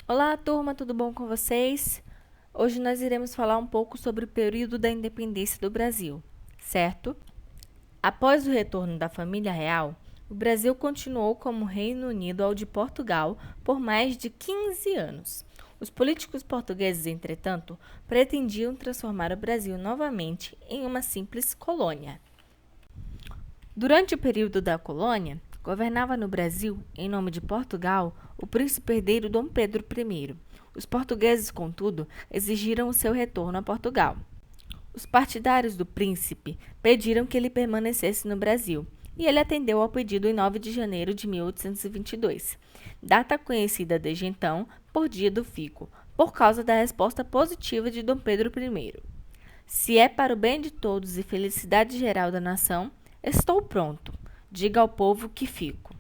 Olá, turma, tudo bom com vocês? Hoje nós iremos falar um pouco sobre o período da independência do Brasil, certo? Após o retorno da família real, o Brasil continuou como Reino Unido ao de Portugal por mais de 15 anos. Os políticos portugueses, entretanto, pretendiam transformar o Brasil novamente em uma simples colônia. Durante o período da colônia, governava no Brasil, em nome de Portugal, o príncipe herdeiro Dom Pedro I. Os portugueses, contudo, exigiram o seu retorno a Portugal. Os partidários do príncipe pediram que ele permanecesse no Brasil, e ele atendeu ao pedido em 9 de janeiro de 1822, data conhecida desde então por Dia do Fico, por causa da resposta positiva de Dom Pedro I. Se é para o bem de todos e felicidade geral da nação, estou pronto. Diga ao povo que fico.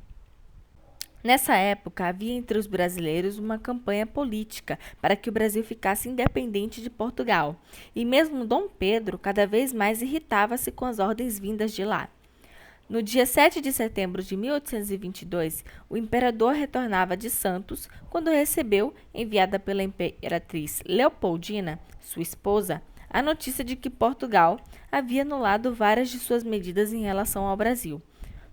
Nessa época, havia entre os brasileiros uma campanha política para que o Brasil ficasse independente de Portugal, e mesmo Dom Pedro cada vez mais irritava-se com as ordens vindas de lá. No dia 7 de setembro de 1822, o imperador retornava de Santos quando recebeu, enviada pela imperatriz Leopoldina, sua esposa, a notícia de que Portugal havia anulado várias de suas medidas em relação ao Brasil.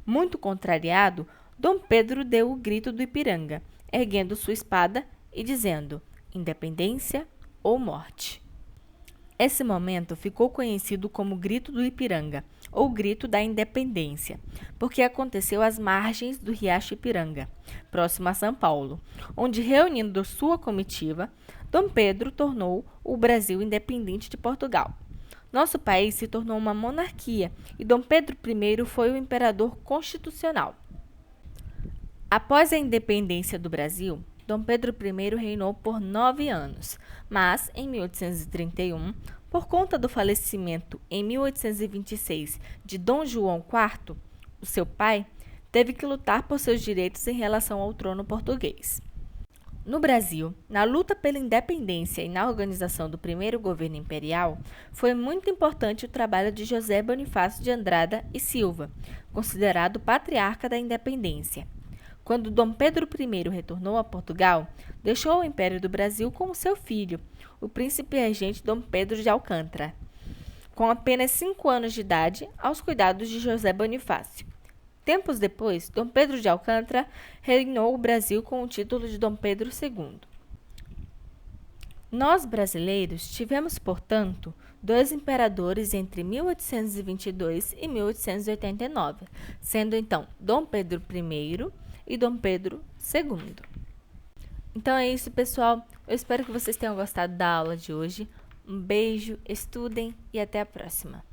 Muito contrariado, Dom Pedro deu o grito do Ipiranga, erguendo sua espada e dizendo: independência ou morte. Esse momento ficou conhecido como Grito do Ipiranga, ou Grito da Independência, porque aconteceu às margens do Riacho Ipiranga, próximo a São Paulo, onde, reunindo sua comitiva, Dom Pedro tornou o Brasil independente de Portugal. Nosso país se tornou uma monarquia e Dom Pedro I foi o imperador constitucional. Após a independência do Brasil, Dom Pedro I reinou por 9 anos, mas, em 1831, por conta do falecimento em 1826 de Dom João IV, o seu pai, teve que lutar por seus direitos em relação ao trono português. No Brasil, na luta pela independência e na organização do primeiro governo imperial, foi muito importante o trabalho de José Bonifácio de Andrada e Silva, considerado patriarca da independência. Quando Dom Pedro I retornou a Portugal, deixou o Império do Brasil com seu filho, o príncipe regente Dom Pedro de Alcântara, com apenas 5 anos de idade, aos cuidados de José Bonifácio. Tempos depois, Dom Pedro de Alcântara reinou o Brasil com o título de Dom Pedro II. Nós, brasileiros, tivemos, portanto, 2 imperadores entre 1822 e 1889, sendo então Dom Pedro I e Dom Pedro II. Então é isso, pessoal. Eu espero que vocês tenham gostado da aula de hoje. Um beijo, estudem e até a próxima.